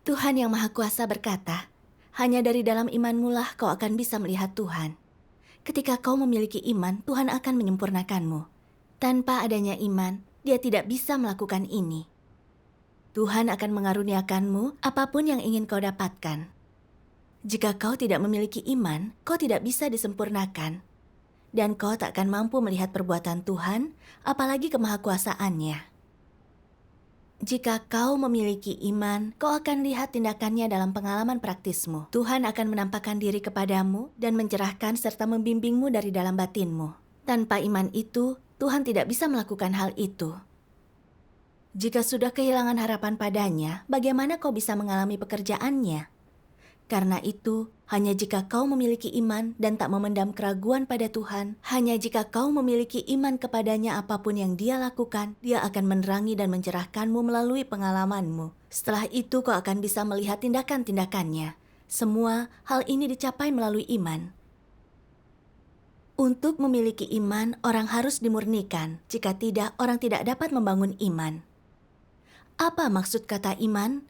Tuhan Yang Maha Kuasa berkata, hanya dari dalam imanmu lah kau akan bisa melihat Tuhan. Ketika kau memiliki iman, Tuhan akan menyempurnakanmu. Tanpa adanya iman, Dia tidak bisa melakukan ini. Tuhan akan mengaruniakanmu apapun yang ingin kau dapatkan. Jika kau tidak memiliki iman, kau tidak bisa disempurnakan. Dan kau tak akan mampu melihat perbuatan Tuhan, apalagi kemahakuasaannya. Jika kau memiliki iman, kau akan lihat tindakannya dalam pengalaman praktismu. Tuhan akan menampakkan diri kepadamu dan mencerahkan serta membimbingmu dari dalam batinmu. Tanpa iman itu, Tuhan tidak bisa melakukan hal itu. Jika sudah kehilangan harapan padanya, bagaimana kau bisa mengalami pekerjaannya? Karena itu, hanya jika kau memiliki iman dan tak memendam keraguan pada Tuhan, hanya jika kau memiliki iman kepadanya apapun yang Dia lakukan, Dia akan menerangi dan mencerahkanmu melalui pengalamanmu. Setelah itu kau akan bisa melihat tindakan-tindakannya. Semua hal ini dicapai melalui iman. Untuk memiliki iman, orang harus dimurnikan. Jika tidak, orang tidak dapat membangun iman. Apa maksud kata iman?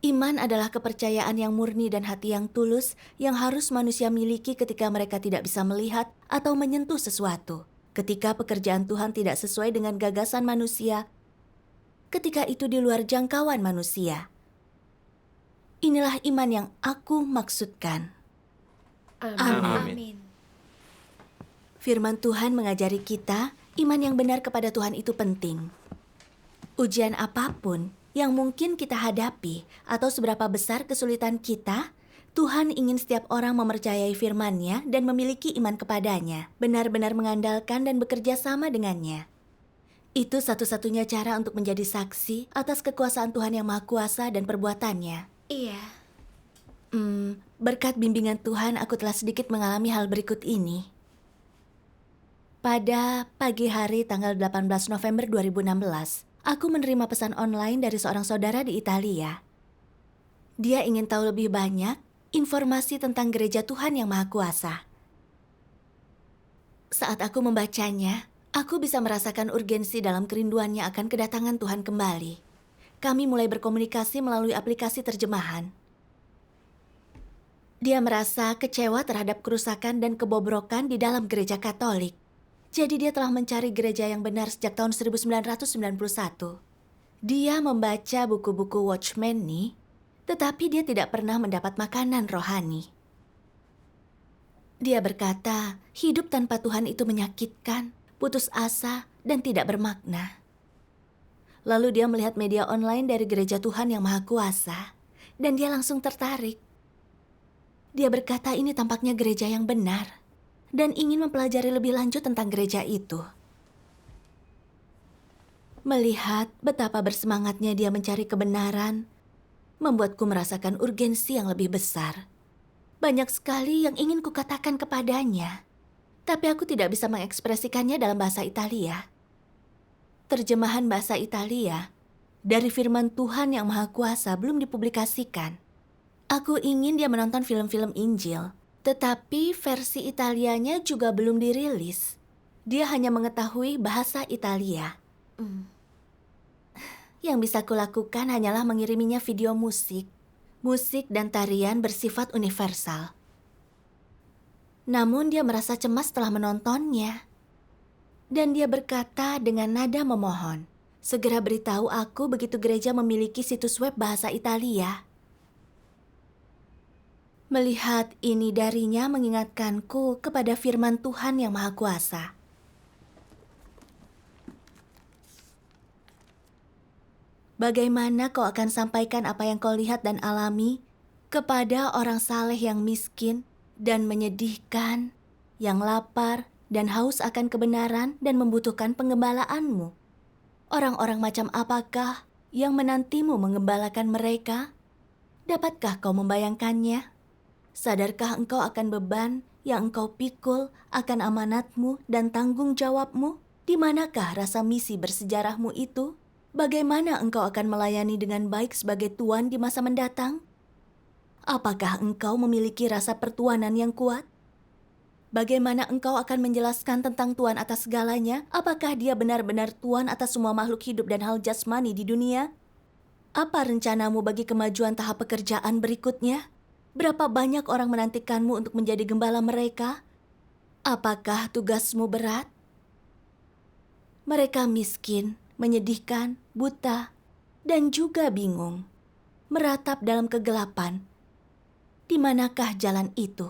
Iman adalah kepercayaan yang murni dan hati yang tulus yang harus manusia miliki ketika mereka tidak bisa melihat atau menyentuh sesuatu. Ketika pekerjaan Tuhan tidak sesuai dengan gagasan manusia, ketika itu di luar jangkauan manusia. Inilah iman yang aku maksudkan. Amin. Firman Tuhan mengajari kita, iman yang benar kepada Tuhan itu penting. Ujian apapun yang mungkin kita hadapi atau seberapa besar kesulitan kita, Tuhan ingin setiap orang mempercayai firman-Nya dan memiliki iman kepadanya, benar-benar mengandalkan dan bekerja sama dengannya. Itu satu-satunya cara untuk menjadi saksi atas kekuasaan Tuhan yang Maha Kuasa dan perbuatannya. Iya. Berkat bimbingan Tuhan, aku telah sedikit mengalami hal berikut ini. Pada pagi hari tanggal 18 November 2016, aku menerima pesan online dari seorang saudara di Italia. Dia ingin tahu lebih banyak informasi tentang gereja Tuhan yang Maha Kuasa. Saat aku membacanya, aku bisa merasakan urgensi dalam kerinduannya akan kedatangan Tuhan kembali. Kami mulai berkomunikasi melalui aplikasi terjemahan. Dia merasa kecewa terhadap kerusakan dan kebobrokan di dalam gereja Katolik. Jadi dia telah mencari gereja yang benar sejak tahun 1991. Dia membaca buku-buku Watchman Nee, tetapi dia tidak pernah mendapat makanan rohani. Dia berkata, hidup tanpa Tuhan itu menyakitkan, putus asa, dan tidak bermakna. Lalu dia melihat media online dari gereja Tuhan yang Maha Kuasa, dan dia langsung tertarik. Dia berkata ini tampaknya gereja yang benar, dan ingin mempelajari lebih lanjut tentang gereja itu. Melihat betapa bersemangatnya dia mencari kebenaran, membuatku merasakan urgensi yang lebih besar. Banyak sekali yang ingin kukatakan kepadanya, tapi aku tidak bisa mengekspresikannya dalam bahasa Italia. Terjemahan bahasa Italia dari firman Tuhan yang Maha Kuasa belum dipublikasikan. Aku ingin dia menonton film-film Injil, tetapi versi Italianya juga belum dirilis. Dia hanya mengetahui bahasa Italia. Yang bisa kulakukan hanyalah mengiriminya video musik. Musik dan tarian bersifat universal. Namun dia merasa cemas setelah menontonnya. Dan dia berkata dengan nada memohon, segera beritahu aku begitu gereja memiliki situs web bahasa Italia. Melihat ini darinya mengingatkanku kepada firman Tuhan yang Maha Kuasa. Bagaimana kau akan sampaikan apa yang kau lihat dan alami kepada orang saleh yang miskin dan menyedihkan, yang lapar dan haus akan kebenaran dan membutuhkan penggembalaanmu? Orang-orang macam apakah yang menantimu menggembalakan mereka? Dapatkah kau membayangkannya? Sadarkah engkau akan beban yang engkau pikul akan amanatmu dan tanggung jawabmu? Di manakah rasa misi bersejarahmu itu? Bagaimana engkau akan melayani dengan baik sebagai tuan di masa mendatang? Apakah engkau memiliki rasa pertuanan yang kuat? Bagaimana engkau akan menjelaskan tentang Tuhan atas segalanya? Apakah dia benar-benar Tuhan atas semua makhluk hidup dan hal jasmani di dunia? Apa rencanamu bagi kemajuan tahap pekerjaan berikutnya? Berapa banyak orang menantikanmu untuk menjadi gembala mereka? Apakah tugasmu berat? Mereka miskin, menyedihkan, buta, dan juga bingung. Meratap dalam kegelapan. Di manakah jalan itu?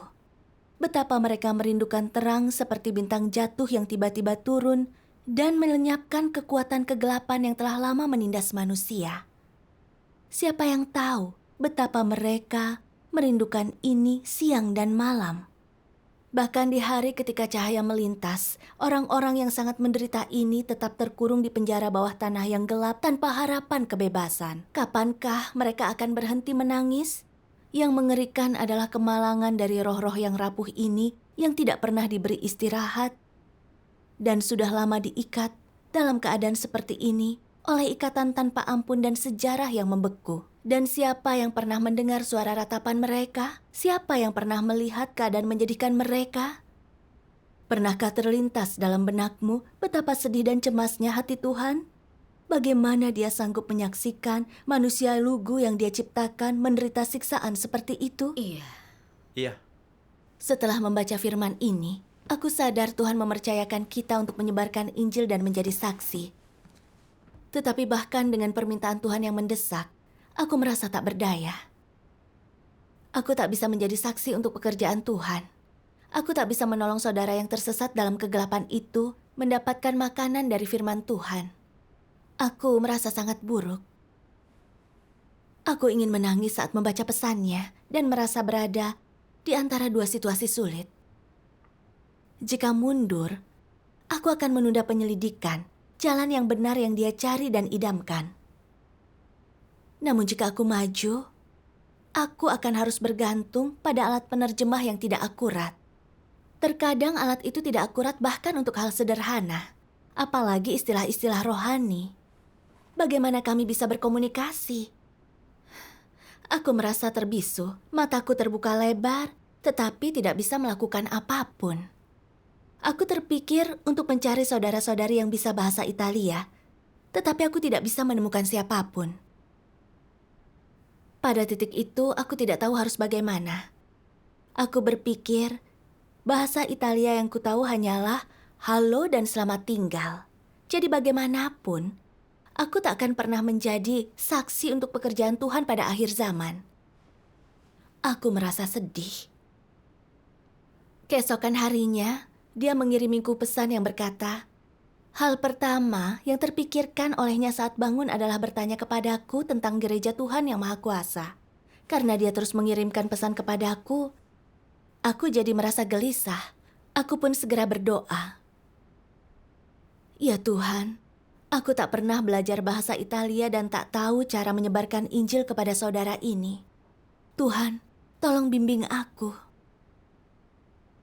Betapa mereka merindukan terang seperti bintang jatuh yang tiba-tiba turun dan melenyapkan kekuatan kegelapan yang telah lama menindas manusia. Siapa yang tahu betapa mereka merindukan ini siang dan malam? Bahkan di hari ketika cahaya melintas, orang-orang yang sangat menderita ini tetap terkurung di penjara bawah tanah yang gelap tanpa harapan kebebasan. Kapankah mereka akan berhenti menangis? Yang mengerikan adalah kemalangan dari roh-roh yang rapuh ini yang tidak pernah diberi istirahat dan sudah lama diikat dalam keadaan seperti ini oleh ikatan tanpa ampun dan sejarah yang membeku. Dan siapa yang pernah mendengar suara ratapan mereka? Siapa yang pernah melihat keadaan menyedihkan mereka? Pernahkah terlintas dalam benakmu betapa sedih dan cemasnya hati Tuhan? Bagaimana dia sanggup menyaksikan manusia lugu yang dia ciptakan menderita siksaan seperti itu? Iya. Setelah membaca firman ini, aku sadar Tuhan mempercayakan kita untuk menyebarkan Injil dan menjadi saksi. Tetapi bahkan dengan permintaan Tuhan yang mendesak, aku merasa tak berdaya. Aku tak bisa menjadi saksi untuk pekerjaan Tuhan. Aku tak bisa menolong saudara yang tersesat dalam kegelapan itu mendapatkan makanan dari firman Tuhan. Aku merasa sangat buruk. Aku ingin menangis saat membaca pesannya dan merasa berada di antara dua situasi sulit. Jika mundur, aku akan menunda penyelidikan, jalan yang benar yang dia cari dan idamkan. Namun jika aku maju, aku akan harus bergantung pada alat penerjemah yang tidak akurat. Terkadang alat itu tidak akurat bahkan untuk hal sederhana, apalagi istilah-istilah rohani. Bagaimana kami bisa berkomunikasi? Aku merasa terbisu, mataku terbuka lebar, tetapi tidak bisa melakukan apapun. Aku terpikir untuk mencari saudara-saudari yang bisa bahasa Italia, tetapi aku tidak bisa menemukan siapapun. Pada titik itu, aku tidak tahu harus bagaimana. Aku berpikir, bahasa Italia yang kutahu hanyalah halo dan selamat tinggal. Jadi bagaimanapun, aku tak akan pernah menjadi saksi untuk pekerjaan Tuhan pada akhir zaman. Aku merasa sedih. Keesokan harinya, dia mengirimiku pesan yang berkata, hal pertama yang terpikirkan olehnya saat bangun adalah bertanya kepadaku tentang gereja Tuhan yang Maha Kuasa. Karena dia terus mengirimkan pesan kepadaku, aku jadi merasa gelisah. Aku pun segera berdoa. Ya Tuhan, aku tak pernah belajar bahasa Italia dan tak tahu cara menyebarkan Injil kepada saudara ini. Tuhan, tolong bimbing aku.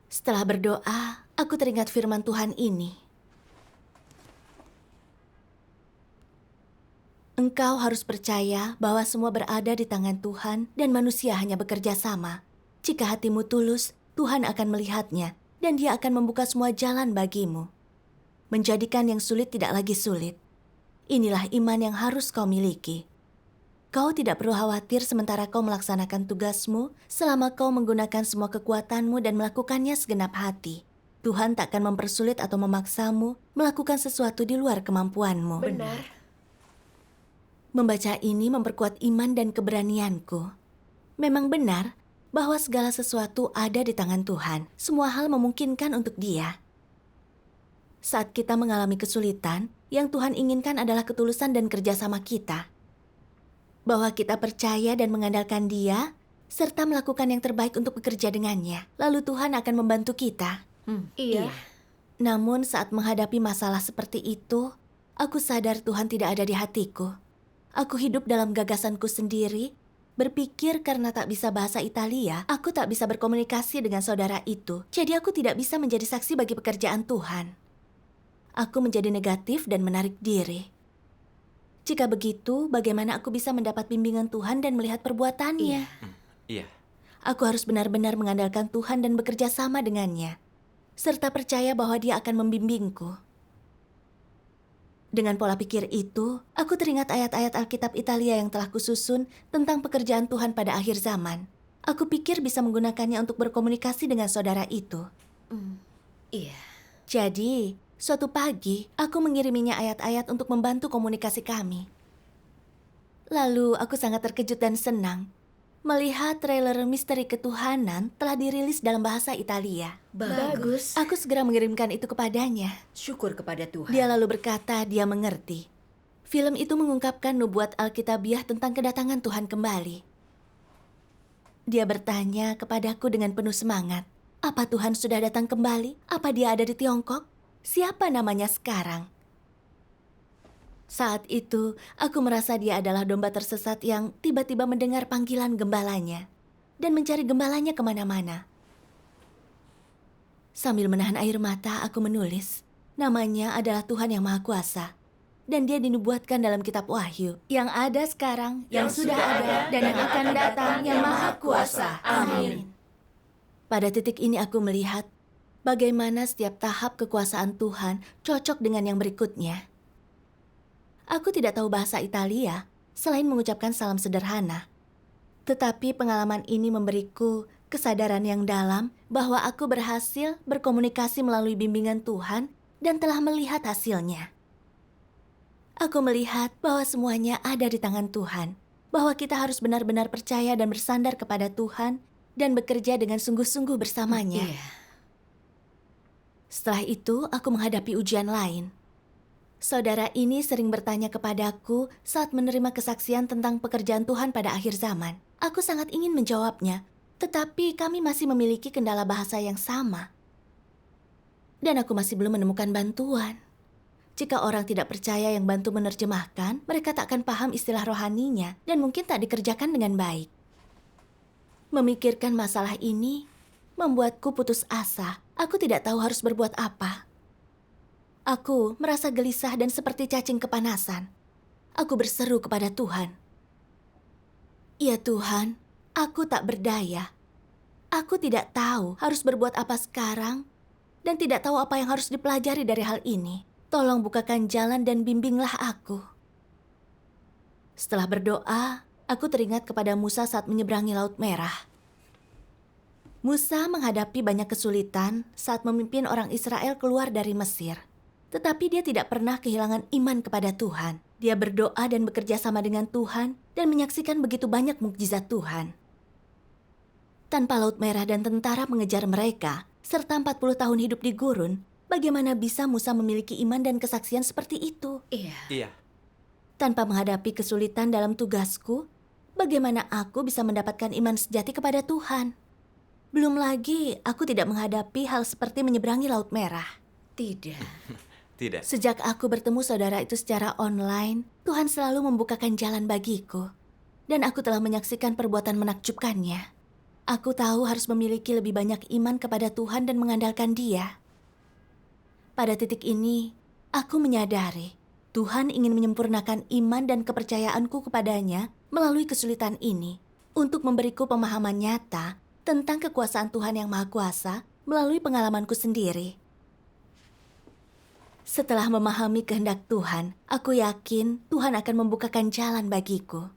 Setelah berdoa, aku teringat firman Tuhan ini. Engkau harus percaya bahwa semua berada di tangan Tuhan dan manusia hanya bekerja sama. Jika hatimu tulus, Tuhan akan melihatnya dan Dia akan membuka semua jalan bagimu. Menjadikan yang sulit tidak lagi sulit. Inilah iman yang harus kau miliki. Kau tidak perlu khawatir sementara kau melaksanakan tugasmu selama kau menggunakan semua kekuatanmu dan melakukannya segenap hati. Tuhan tak akan mempersulit atau memaksamu melakukan sesuatu di luar kemampuanmu. Benar. Membaca ini memperkuat iman dan keberanianku. Memang benar bahwa segala sesuatu ada di tangan Tuhan. Semua hal memungkinkan untuk Dia. Saat kita mengalami kesulitan, yang Tuhan inginkan adalah ketulusan dan kerjasama kita. Bahwa kita percaya dan mengandalkan Dia, serta melakukan yang terbaik untuk bekerja dengannya. Lalu Tuhan akan membantu kita. Iya. Namun saat menghadapi masalah seperti itu, aku sadar Tuhan tidak ada di hatiku. Aku hidup dalam gagasanku sendiri, berpikir karena tak bisa bahasa Italia, aku tak bisa berkomunikasi dengan saudara itu. Jadi aku tidak bisa menjadi saksi bagi pekerjaan Tuhan. Aku menjadi negatif dan menarik diri. Jika begitu, bagaimana aku bisa mendapat bimbingan Tuhan dan melihat perbuatannya? Iya. Aku harus benar-benar mengandalkan Tuhan dan bekerja sama dengannya, serta percaya bahwa Dia akan membimbingku. Dengan pola pikir itu, aku teringat ayat-ayat Alkitab Italia yang telah kususun tentang pekerjaan Tuhan pada akhir zaman. Aku pikir bisa menggunakannya untuk berkomunikasi dengan saudara itu. Iya. Jadi, suatu pagi, aku mengiriminya ayat-ayat untuk membantu komunikasi kami. Lalu, aku sangat terkejut dan senang melihat trailer Misteri Ketuhanan telah dirilis dalam bahasa Italia. Bagus. Aku segera mengirimkan itu kepadanya. Syukur kepada Tuhan. Dia lalu berkata dia mengerti. Film itu mengungkapkan nubuat Alkitabiah tentang kedatangan Tuhan kembali. Dia bertanya kepadaku dengan penuh semangat, apa Tuhan sudah datang kembali? Apa dia ada di Tiongkok? Siapa namanya sekarang? Saat itu, aku merasa dia adalah domba tersesat yang tiba-tiba mendengar panggilan gembalanya dan mencari gembalanya kemana-mana. Sambil menahan air mata, aku menulis, namanya adalah Tuhan yang Maha Kuasa. Dan dia dinubuatkan dalam kitab Wahyu, yang ada sekarang, yang sudah ada, dan yang akan datang, yang Maha Kuasa. Amin. Pada titik ini aku melihat bagaimana setiap tahap kekuasaan Tuhan cocok dengan yang berikutnya. Aku tidak tahu bahasa Italia selain mengucapkan salam sederhana. Tetapi pengalaman ini memberiku kesadaran yang dalam bahwa aku berhasil berkomunikasi melalui bimbingan Tuhan dan telah melihat hasilnya. Aku melihat bahwa semuanya ada di tangan Tuhan, bahwa kita harus benar-benar percaya dan bersandar kepada Tuhan dan bekerja dengan sungguh-sungguh bersamanya. Iya. Setelah itu, aku menghadapi ujian lain. Saudara ini sering bertanya kepadaku saat menerima kesaksian tentang pekerjaan Tuhan pada akhir zaman. Aku sangat ingin menjawabnya, tetapi kami masih memiliki kendala bahasa yang sama. Dan aku masih belum menemukan bantuan. Jika orang tidak percaya yang bantu menerjemahkan, mereka tak akan paham istilah rohaninya dan mungkin tak dikerjakan dengan baik. Memikirkan masalah ini membuatku putus asa. Aku tidak tahu harus berbuat apa. Aku merasa gelisah dan seperti cacing kepanasan. Aku berseru kepada Tuhan. Ya Tuhan, aku tak berdaya. Aku tidak tahu harus berbuat apa sekarang dan tidak tahu apa yang harus dipelajari dari hal ini. Tolong bukakan jalan dan bimbinglah aku. Setelah berdoa, aku teringat kepada Musa saat menyeberangi Laut Merah. Musa menghadapi banyak kesulitan saat memimpin orang Israel keluar dari Mesir. Tetapi dia tidak pernah kehilangan iman kepada Tuhan. Dia berdoa dan bekerja sama dengan Tuhan dan menyaksikan begitu banyak mukjizat Tuhan. Tanpa Laut Merah dan tentara mengejar mereka, serta 40 tahun hidup di gurun, bagaimana bisa Musa memiliki iman dan kesaksian seperti itu? Iya. Tanpa menghadapi kesulitan dalam tugasku, bagaimana aku bisa mendapatkan iman sejati kepada Tuhan? Belum lagi, aku tidak menghadapi hal seperti menyeberangi Laut Merah. Tidak. Tidak. Sejak aku bertemu saudara itu secara online, Tuhan selalu membukakan jalan bagiku. Dan aku telah menyaksikan perbuatan menakjubkannya. Aku tahu harus memiliki lebih banyak iman kepada Tuhan dan mengandalkan Dia. Pada titik ini, aku menyadari Tuhan ingin menyempurnakan iman dan kepercayaanku kepadanya melalui kesulitan ini untuk memberiku pemahaman nyata tentang kekuasaan Tuhan yang Maha Kuasa melalui pengalamanku sendiri. Setelah memahami kehendak Tuhan, aku yakin Tuhan akan membukakan jalan bagiku.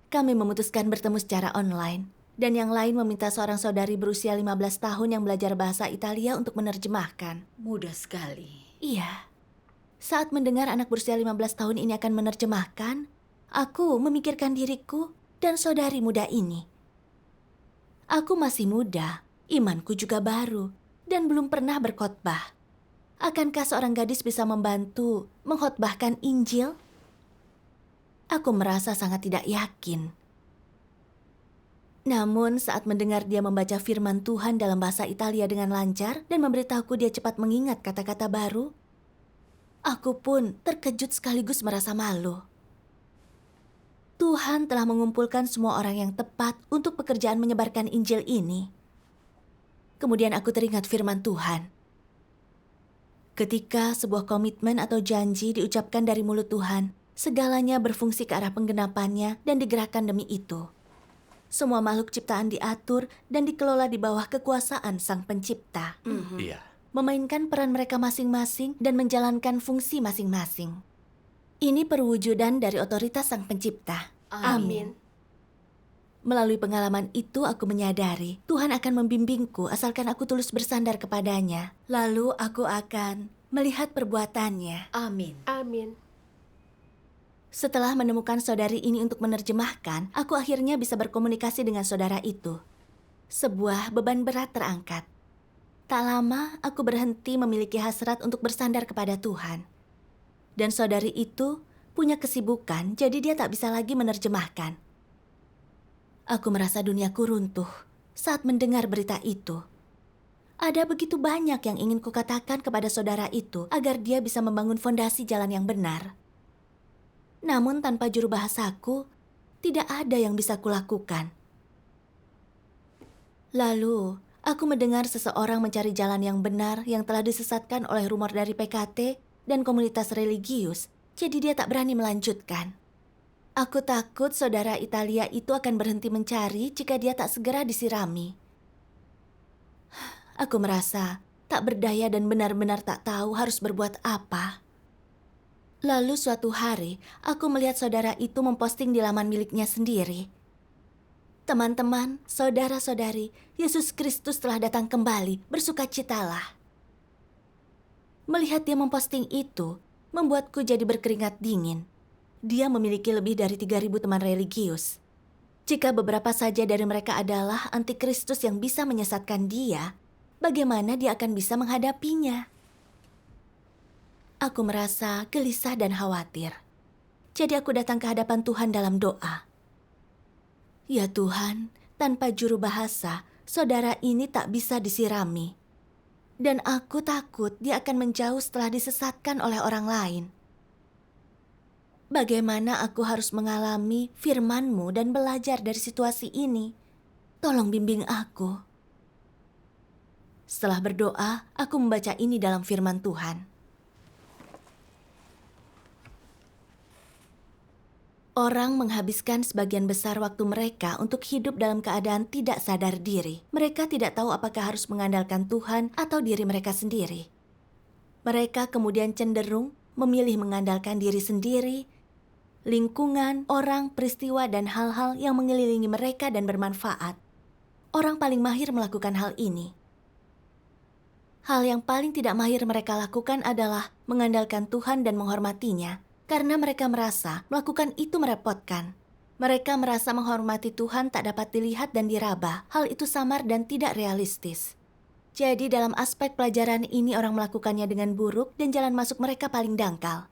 Kami memutuskan bertemu secara online, dan yang lain meminta seorang saudari berusia 15 tahun yang belajar bahasa Italia untuk menerjemahkan. Mudah sekali. Iya. Saat mendengar anak berusia 15 tahun ini akan menerjemahkan, aku memikirkan diriku dan saudari muda ini. Aku masih muda, imanku juga baru, dan belum pernah berkhotbah. Akankah seorang gadis bisa membantu mengkhotbahkan Injil? Aku merasa sangat tidak yakin. Namun saat mendengar dia membaca firman Tuhan dalam bahasa Italia dengan lancar dan memberitahuku dia cepat mengingat kata-kata baru, aku pun terkejut sekaligus merasa malu. Tuhan telah mengumpulkan semua orang yang tepat untuk pekerjaan menyebarkan Injil ini. Kemudian aku teringat firman Tuhan. Ketika sebuah komitmen atau janji diucapkan dari mulut Tuhan, segalanya berfungsi ke arah penggenapannya dan digerakkan demi itu. Semua makhluk ciptaan diatur dan dikelola di bawah kekuasaan Sang Pencipta. Iya. memainkan peran mereka masing-masing dan menjalankan fungsi masing-masing. Ini perwujudan dari otoritas Sang Pencipta. Amin. Melalui pengalaman itu aku menyadari Tuhan akan membimbingku asalkan aku tulus bersandar kepadanya. Lalu aku akan melihat perbuatannya. Amin. Amin. Setelah menemukan saudari ini untuk menerjemahkan, aku akhirnya bisa berkomunikasi dengan saudara itu. Sebuah beban berat terangkat. Tak lama, aku berhenti memiliki hasrat untuk bersandar kepada Tuhan. Dan saudari itu punya kesibukan, jadi dia tak bisa lagi menerjemahkan. Aku merasa duniaku runtuh saat mendengar berita itu. Ada begitu banyak yang ingin kukatakan kepada saudara itu agar dia bisa membangun fondasi jalan yang benar. Namun tanpa juru bahasaku, tidak ada yang bisa kulakukan. Lalu, aku mendengar seseorang mencari jalan yang benar yang telah disesatkan oleh rumor dari PKT dan komunitas religius, jadi dia tak berani melanjutkan. Aku takut saudara Italia itu akan berhenti mencari jika dia tak segera disirami. Aku merasa tak berdaya dan benar-benar tak tahu harus berbuat apa. Lalu suatu hari, aku melihat saudara itu memposting di laman miliknya sendiri. Teman-teman, saudara-saudari, Yesus Kristus telah datang kembali, bersukacitalah. Melihat dia memposting itu, membuatku jadi berkeringat dingin. Dia memiliki lebih dari 3.000 teman religius. Jika beberapa saja dari mereka adalah antikristus yang bisa menyesatkan dia, bagaimana dia akan bisa menghadapinya? Aku merasa gelisah dan khawatir. Jadi aku datang ke hadapan Tuhan dalam doa. Ya Tuhan, tanpa juru bahasa, saudara ini tak bisa disirami. Dan aku takut dia akan menjauh setelah disesatkan oleh orang lain. Bagaimana aku harus mengalami firman-Mu dan belajar dari situasi ini? Tolong bimbing aku. Setelah berdoa, aku membaca ini dalam firman Tuhan. Orang menghabiskan sebagian besar waktu mereka untuk hidup dalam keadaan tidak sadar diri. Mereka tidak tahu apakah harus mengandalkan Tuhan atau diri mereka sendiri. Mereka kemudian cenderung memilih mengandalkan diri sendiri, lingkungan, orang, peristiwa, dan hal-hal yang mengelilingi mereka dan bermanfaat. Orang paling mahir melakukan hal ini. Hal yang paling tidak mahir mereka lakukan adalah mengandalkan Tuhan dan menghormatinya. Karena mereka merasa melakukan itu merepotkan. Mereka merasa menghormati Tuhan tak dapat dilihat dan diraba. Hal itu samar dan tidak realistis. Jadi dalam aspek pelajaran ini orang melakukannya dengan buruk dan jalan masuk mereka paling dangkal.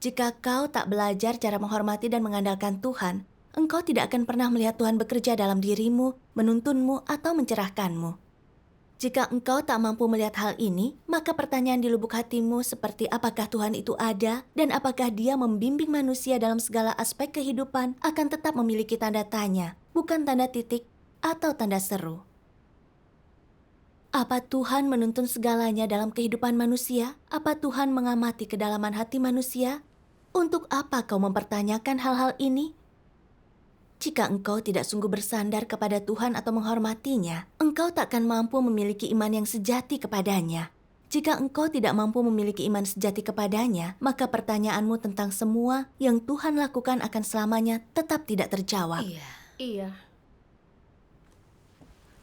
Jika kau tak belajar cara menghormati dan mengandalkan Tuhan, engkau tidak akan pernah melihat Tuhan bekerja dalam dirimu, menuntunmu, atau mencerahkanmu. Jika engkau tak mampu melihat hal ini, maka pertanyaan di lubuk hatimu seperti apakah Tuhan itu ada dan apakah Dia membimbing manusia dalam segala aspek kehidupan akan tetap memiliki tanda tanya, bukan tanda titik atau tanda seru. Apa Tuhan menuntun segalanya dalam kehidupan manusia? Apa Tuhan mengamati kedalaman hati manusia? Untuk apa kau mempertanyakan hal-hal ini? Jika engkau tidak sungguh bersandar kepada Tuhan atau menghormatinya, engkau tak akan mampu memiliki iman yang sejati kepadanya. Jika engkau tidak mampu memiliki iman sejati kepadanya, maka pertanyaanmu tentang semua yang Tuhan lakukan akan selamanya tetap tidak terjawab. Iya.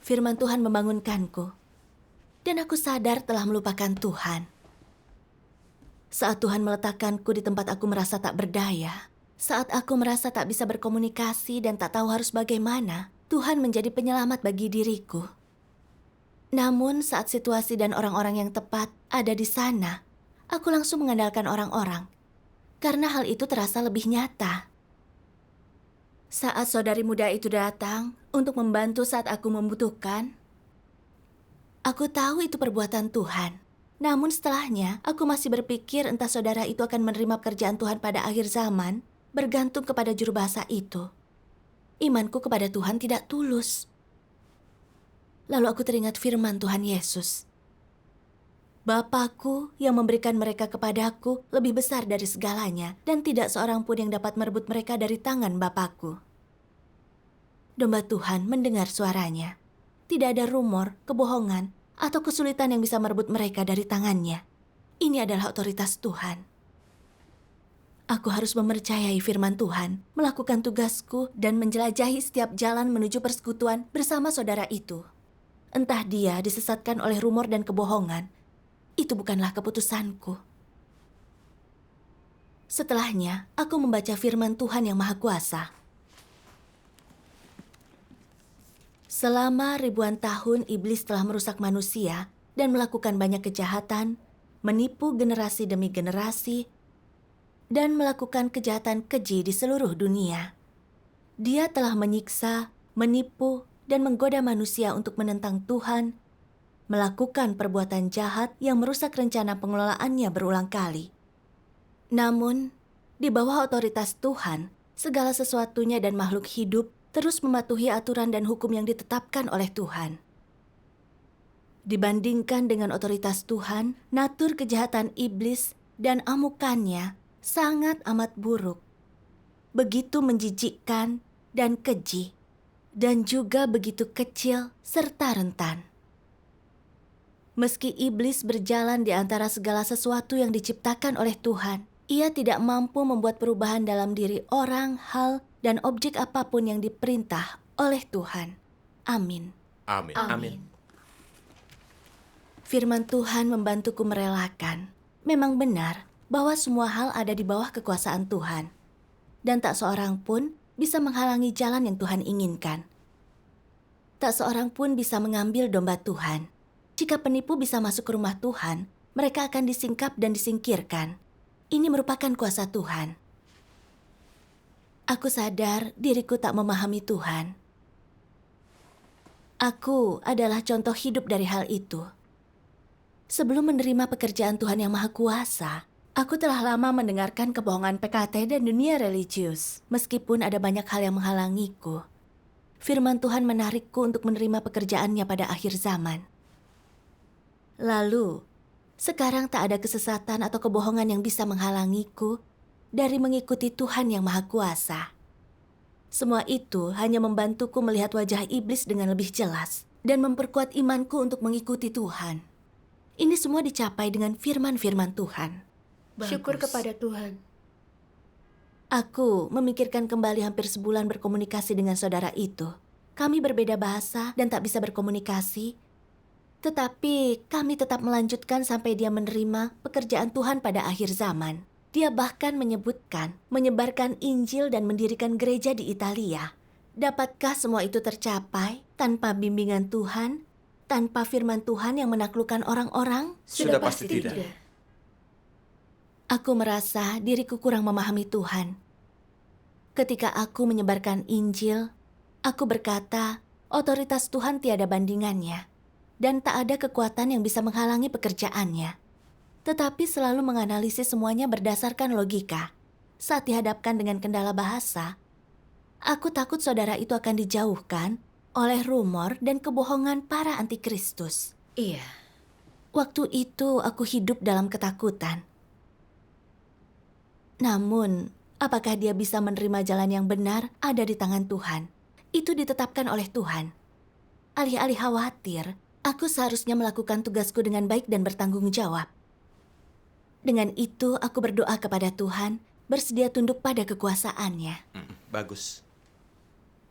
Firman Tuhan membangunkanku, dan aku sadar telah melupakan Tuhan. Saat Tuhan meletakkanku di tempat aku merasa tak berdaya, saat aku merasa tak bisa berkomunikasi dan tak tahu harus bagaimana, Tuhan menjadi penyelamat bagi diriku. Namun saat situasi dan orang-orang yang tepat ada di sana, aku langsung mengandalkan orang-orang. Karena hal itu terasa lebih nyata. Saat saudari muda itu datang untuk membantu saat aku membutuhkan, aku tahu itu perbuatan Tuhan. Namun setelahnya, aku masih berpikir entah saudara itu akan menerima pekerjaan Tuhan pada akhir zaman, bergantung kepada juru bahasa itu. Imanku kepada Tuhan tidak tulus. Lalu aku teringat firman Tuhan Yesus. Bapakku yang memberikan mereka kepadaku lebih besar dari segalanya, dan tidak seorang pun yang dapat merebut mereka dari tangan Bapakku. Domba Tuhan mendengar suaranya. Tidak ada rumor, kebohongan, atau kesulitan yang bisa merebut mereka dari tangannya. Ini adalah otoritas Tuhan. Aku harus mempercayai firman Tuhan, melakukan tugasku, dan menjelajahi setiap jalan menuju persekutuan bersama saudara itu. Entah dia disesatkan oleh rumor dan kebohongan, itu bukanlah keputusanku. Setelahnya, aku membaca firman Tuhan yang Maha Kuasa. Selama ribuan tahun, iblis telah merusak manusia dan melakukan banyak kejahatan, menipu generasi demi generasi, dan melakukan kejahatan keji di seluruh dunia. Dia telah menyiksa, menipu, dan menggoda manusia untuk menentang Tuhan, melakukan perbuatan jahat yang merusak rencana pengelolaannya berulang kali. Namun, di bawah otoritas Tuhan, segala sesuatunya dan makhluk hidup terus mematuhi aturan dan hukum yang ditetapkan oleh Tuhan. Dibandingkan dengan otoritas Tuhan, natur kejahatan iblis dan amukannya sangat amat buruk, begitu menjijikkan dan keji, dan juga begitu kecil serta rentan. Meski iblis berjalan di antara segala sesuatu yang diciptakan oleh Tuhan, ia tidak mampu membuat perubahan dalam diri orang, hal, dan objek apapun yang diperintah oleh Tuhan. Amin. Amin. Amin. Firman Tuhan membantuku merelakan. Memang benar bahwa semua hal ada di bawah kekuasaan Tuhan. Dan tak seorang pun bisa menghalangi jalan yang Tuhan inginkan. Tak seorang pun bisa mengambil domba Tuhan. Jika penipu bisa masuk ke rumah Tuhan, mereka akan disingkap dan disingkirkan. Ini merupakan kuasa Tuhan. Aku sadar diriku tak memahami Tuhan. Aku adalah contoh hidup dari hal itu. Sebelum menerima pekerjaan Tuhan yang Maha Kuasa, aku telah lama mendengarkan kebohongan PKT dan dunia religius. Meskipun ada banyak hal yang menghalangiku, firman Tuhan menarikku untuk menerima pekerjaannya pada akhir zaman. Lalu, sekarang tak ada kesesatan atau kebohongan yang bisa menghalangiku dari mengikuti Tuhan yang Maha Kuasa. Semua itu hanya membantuku melihat wajah iblis dengan lebih jelas dan memperkuat imanku untuk mengikuti Tuhan. Ini semua dicapai dengan firman-firman Tuhan. Syukur kepada Tuhan. Aku memikirkan kembali hampir sebulan berkomunikasi dengan saudara itu. Kami berbeda bahasa dan tak bisa berkomunikasi. Tetapi kami tetap melanjutkan sampai dia menerima pekerjaan Tuhan pada akhir zaman. Dia bahkan menyebutkan menyebarkan Injil dan mendirikan gereja di Italia. Dapatkah semua itu tercapai tanpa bimbingan Tuhan? Tanpa firman Tuhan yang menaklukkan orang-orang? Sudah pasti tidak. Aku merasa diriku kurang memahami Tuhan. Ketika aku menyebarkan Injil, aku berkata, otoritas Tuhan tiada bandingannya, dan tak ada kekuatan yang bisa menghalangi pekerjaannya. Tetapi selalu menganalisis semuanya berdasarkan logika. Saat dihadapkan dengan kendala bahasa, aku takut saudara itu akan dijauhkan oleh rumor dan kebohongan para antikristus. Iya. Waktu itu aku hidup dalam ketakutan. Namun, apakah dia bisa menerima jalan yang benar ada di tangan Tuhan? Itu ditetapkan oleh Tuhan. Alih-alih khawatir, aku seharusnya melakukan tugasku dengan baik dan bertanggung jawab. Dengan itu, aku berdoa kepada Tuhan, bersedia tunduk pada kekuasaannya. Bagus.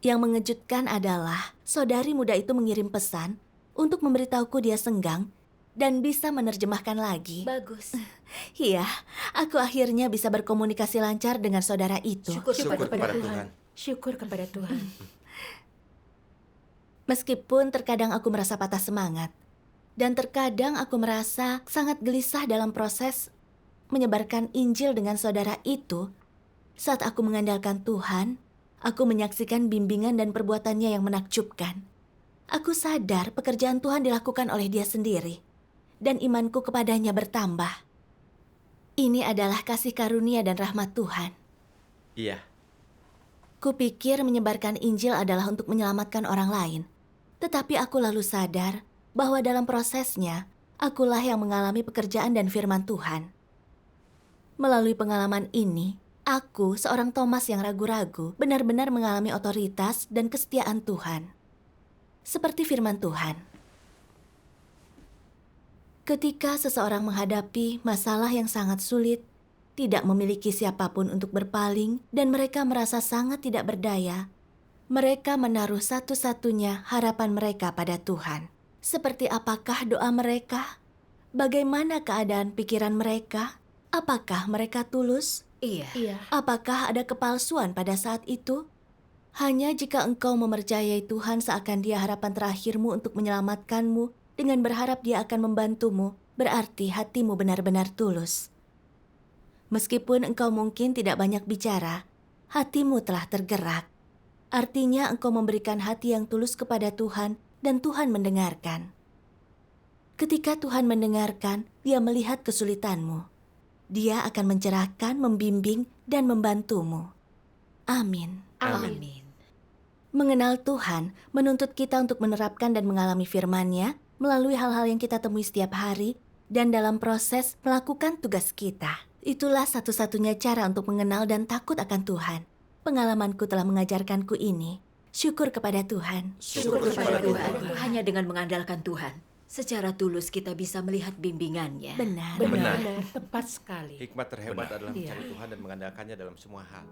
Yang mengejutkan adalah, saudari muda itu mengirim pesan untuk memberitahuku dia senggang dan bisa menerjemahkan lagi. Bagus. Iya, aku akhirnya bisa berkomunikasi lancar dengan saudara itu. Syukur Syukur kepada kepada Tuhan. Tuhan. Syukur kepada Tuhan. Meskipun terkadang aku merasa patah semangat, dan terkadang aku merasa sangat gelisah dalam proses menyebarkan Injil dengan saudara itu, saat aku mengandalkan Tuhan, aku menyaksikan bimbingan dan perbuatannya yang menakjubkan. Aku sadar pekerjaan Tuhan dilakukan oleh dia sendiri, dan imanku kepadanya bertambah. Ini adalah kasih karunia dan rahmat Tuhan. Iya. Kupikir menyebarkan Injil adalah untuk menyelamatkan orang lain. Tetapi aku lalu sadar bahwa dalam prosesnya, akulah yang mengalami pekerjaan dan firman Tuhan. Melalui pengalaman ini, aku, seorang Thomas yang ragu-ragu, benar-benar mengalami otoritas dan kesetiaan Tuhan. Seperti firman Tuhan. Ketika seseorang menghadapi masalah yang sangat sulit, tidak memiliki siapapun untuk berpaling, dan mereka merasa sangat tidak berdaya, mereka menaruh satu-satunya harapan mereka pada Tuhan. Seperti apakah doa mereka? Bagaimana keadaan pikiran mereka? Apakah mereka tulus? Iya. Iya. Apakah ada kepalsuan pada saat itu? Hanya jika engkau mempercayai Tuhan seakan Dia harapan terakhirmu untuk menyelamatkanmu dengan berharap Dia akan membantumu, berarti hatimu benar-benar tulus. Meskipun engkau mungkin tidak banyak bicara, hatimu telah tergerak. Artinya engkau memberikan hati yang tulus kepada Tuhan dan Tuhan mendengarkan. Ketika Tuhan mendengarkan, Dia melihat kesulitanmu. Dia akan mencerahkan, membimbing, dan membantumu. Amin. Amin. Mengenal Tuhan menuntut kita untuk menerapkan dan mengalami firman-Nya melalui hal-hal yang kita temui setiap hari dan dalam proses melakukan tugas kita. Itulah satu-satunya cara untuk mengenal dan takut akan Tuhan. Pengalamanku telah mengajarkanku ini. Syukur kepada Tuhan. Syukur kepada Tuhan. Hanya dengan mengandalkan Tuhan, secara tulus kita bisa melihat bimbingannya. Benar. Benar. Benar. Tepat sekali. Hikmat terhebat Benar. adalah Iya. mencari Tuhan dan mengandalkannya dalam semua hal.